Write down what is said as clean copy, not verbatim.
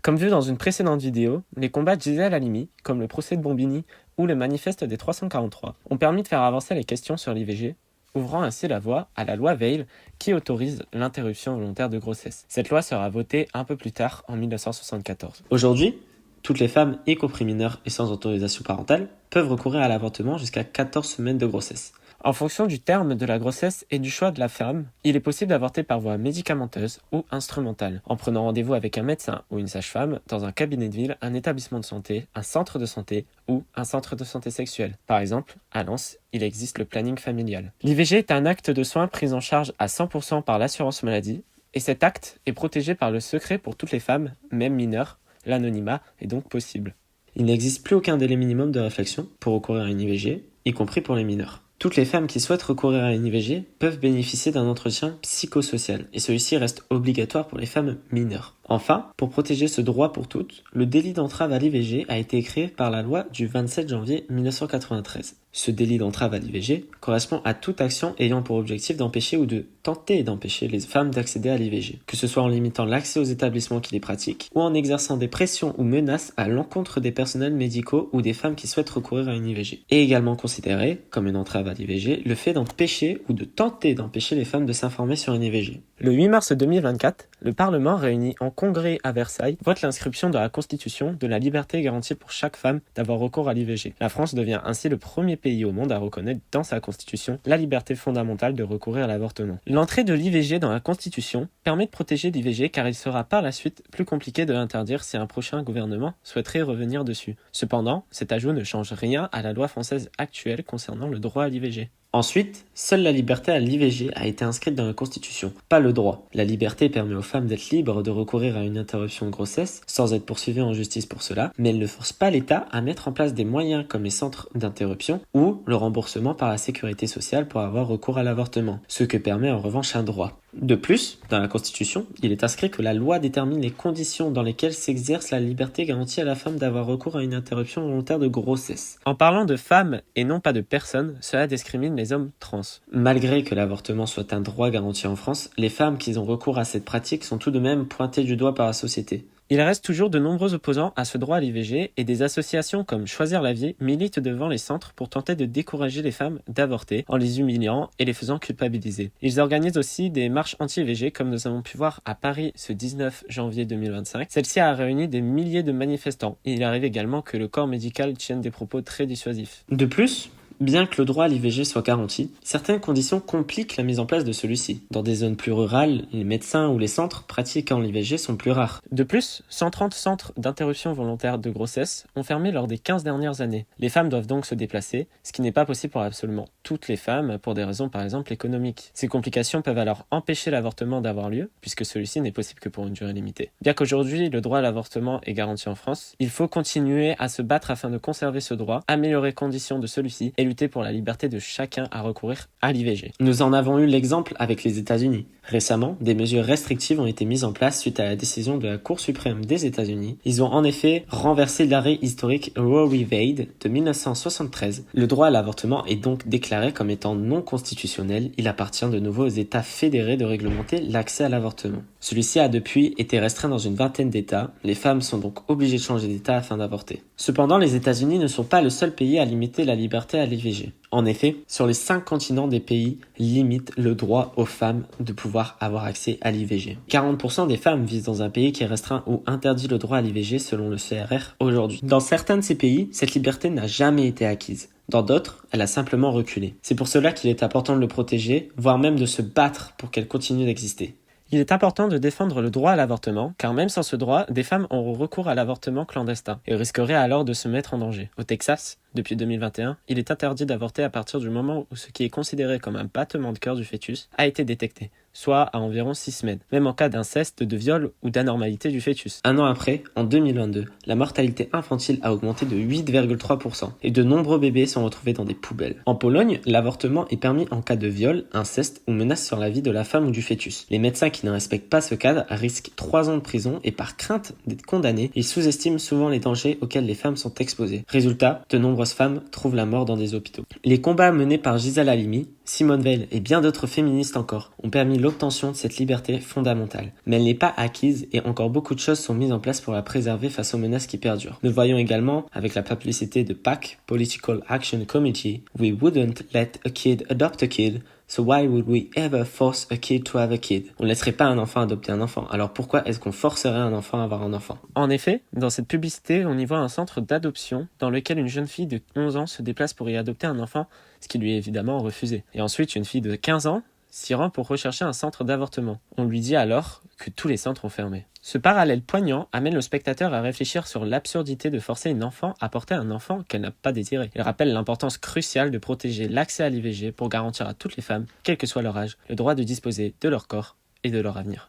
Comme vu dans une précédente vidéo, les combats de Gisèle Halimi, comme le procès de Bombini ou le manifeste des 343, ont permis de faire avancer les questions sur l'IVG, ouvrant ainsi la voie à la loi Veil qui autorise l'interruption volontaire de grossesse. Cette loi sera votée un peu plus tard, en 1974. Aujourd'hui, toutes les femmes, y compris mineures et sans autorisation parentale, peuvent recourir à l'avortement jusqu'à 14 semaines de grossesse. En fonction du terme de la grossesse et du choix de la femme, il est possible d'avorter par voie médicamenteuse ou instrumentale, en prenant rendez-vous avec un médecin ou une sage-femme dans un cabinet de ville, un établissement de santé, un centre de santé ou un centre de santé sexuelle. Par exemple, à Lens, il existe le planning familial. L'IVG est un acte de soins pris en charge à 100% par l'assurance maladie, et cet acte est protégé par le secret pour toutes les femmes, même mineures. L'anonymat est donc possible. Il n'existe plus aucun délai minimum de réflexion pour recourir à une IVG, y compris pour les mineurs. Toutes les femmes qui souhaitent recourir à une IVG peuvent bénéficier d'un entretien psychosocial, et celui-ci reste obligatoire pour les femmes mineures. Enfin, pour protéger ce droit pour toutes, le délit d'entrave à l'IVG a été créé par la loi du 27 janvier 1993. Ce délit d'entrave à l'IVG correspond à toute action ayant pour objectif d'empêcher ou de tenter d'empêcher les femmes d'accéder à l'IVG, que ce soit en limitant l'accès aux établissements qui les pratiquent ou en exerçant des pressions ou menaces à l'encontre des personnels médicaux ou des femmes qui souhaitent recourir à une IVG. Et également considéré comme une entrave à l'IVG le fait d'empêcher ou de tenter d'empêcher les femmes de s'informer sur une IVG. Le 8 mars 2024, le Parlement réuni en congrès à Versailles vote l'inscription dans la Constitution de la liberté garantie pour chaque femme d'avoir recours à l'IVG. La France devient ainsi le premier pays au monde à reconnaître dans sa Constitution la liberté fondamentale de recourir à l'avortement. L'entrée de l'IVG dans la Constitution permet de protéger l'IVG car il sera par la suite plus compliqué de l'interdire si un prochain gouvernement souhaiterait revenir dessus. Cependant, cet ajout ne change rien à la loi française actuelle concernant le droit à l'IVG. Ensuite, seule la liberté à l'IVG a été inscrite dans la Constitution, pas le droit. La liberté permet aux femmes d'être libres de recourir à une interruption de grossesse sans être poursuivies en justice pour cela, mais elle ne force pas l'État à mettre en place des moyens comme les centres d'interruption ou le remboursement par la sécurité sociale pour avoir recours à l'avortement, ce que permet en revanche un droit. De plus, dans la Constitution, il est inscrit que la loi détermine les conditions dans lesquelles s'exerce la liberté garantie à la femme d'avoir recours à une interruption volontaire de grossesse. En parlant de femmes et non pas de personnes, cela discrimine les hommes trans. Malgré que l'avortement soit un droit garanti en France, les femmes qui ont recours à cette pratique sont tout de même pointées du doigt par la société. Il reste toujours de nombreux opposants à ce droit à l'IVG et des associations comme Choisir la vie militent devant les centres pour tenter de décourager les femmes d'avorter en les humiliant et les faisant culpabiliser. Ils organisent aussi des marches anti-IVG comme nous avons pu voir à Paris ce 19 janvier 2025. Celle-ci a réuni des milliers de manifestants. Il arrive également que le corps médical tienne des propos très dissuasifs. De plus, bien que le droit à l'IVG soit garanti, certaines conditions compliquent la mise en place de celui-ci. Dans des zones plus rurales, les médecins ou les centres pratiquant l'IVG sont plus rares. De plus, 130 centres d'interruption volontaire de grossesse ont fermé lors des 15 dernières années. Les femmes doivent donc se déplacer, ce qui n'est pas possible pour absolument toutes les femmes pour des raisons par exemple économiques. Ces complications peuvent alors empêcher l'avortement d'avoir lieu, puisque celui-ci n'est possible que pour une durée limitée. Bien qu'aujourd'hui le droit à l'avortement est garanti en France, il faut continuer à se battre afin de conserver ce droit, améliorer les conditions de celui-ci et lutter pour la liberté de chacun à recourir à l'IVG. Nous en avons eu l'exemple avec les États-Unis. Récemment, des mesures restrictives ont été mises en place suite à la décision de la Cour suprême des États-Unis. Ils ont en effet renversé l'arrêt historique Roe v. Wade de 1973. Le droit à l'avortement est donc déclaré comme étant non constitutionnel. Il appartient de nouveau aux États fédérés de réglementer l'accès à l'avortement. Celui-ci a depuis été restreint dans une vingtaine d'États. Les femmes sont donc obligées de changer d'État afin d'avorter. Cependant, les États-Unis ne sont pas le seul pays à limiter la liberté à l'IVG. En effet, sur les 5 continents des pays limitent le droit aux femmes de pouvoir avoir accès à l'IVG. 40% des femmes vivent dans un pays qui restreint ou interdit le droit à l'IVG selon le CRR aujourd'hui. Dans certains de ces pays, cette liberté n'a jamais été acquise. Dans d'autres, elle a simplement reculé. C'est pour cela qu'il est important de le protéger, voire même de se battre pour qu'elle continue d'exister. Il est important de défendre le droit à l'avortement, car même sans ce droit, des femmes auront recours à l'avortement clandestin et risqueraient alors de se mettre en danger. Au Texas, depuis 2021, il est interdit d'avorter à partir du moment où ce qui est considéré comme un battement de cœur du fœtus a été détecté, soit à environ 6 semaines, même en cas d'inceste, de viol ou d'anormalité du fœtus. Un an après, en 2022, la mortalité infantile a augmenté de 8,3% et de nombreux bébés sont retrouvés dans des poubelles. En Pologne, l'avortement est permis en cas de viol, inceste ou menace sur la vie de la femme ou du fœtus. Les médecins qui ne respectent pas ce cadre risquent 3 ans de prison et par crainte d'être condamnés, ils sous-estiment souvent les dangers auxquels les femmes sont exposées. Résultat, de nombreuses nombreuses femmes trouvent la mort dans des hôpitaux. Les combats menés par Gisèle Halimi, Simone Veil et bien d'autres féministes encore ont permis l'obtention de cette liberté fondamentale. Mais elle n'est pas acquise et encore beaucoup de choses sont mises en place pour la préserver face aux menaces qui perdurent. Nous voyons également, avec la publicité de PAC, Political Action Committee, We wouldn't let a kid adopt a kid, so why would we ever force a kid to have a kid? On ne laisserait pas un enfant adopter un enfant, alors pourquoi est-ce qu'on forcerait un enfant à avoir un enfant? En effet, dans cette publicité, on y voit un centre d'adoption dans lequel une jeune fille de 11 ans se déplace pour y adopter un enfant, ce qui lui est évidemment refusé. Et ensuite, une fille de 15 ans s'y rend pour rechercher un centre d'avortement. On lui dit alors que tous les centres ont fermé. Ce parallèle poignant amène le spectateur à réfléchir sur l'absurdité de forcer une enfant à porter un enfant qu'elle n'a pas désiré. Il rappelle l'importance cruciale de protéger l'accès à l'IVG pour garantir à toutes les femmes, quel que soit leur âge, le droit de disposer de leur corps et de leur avenir.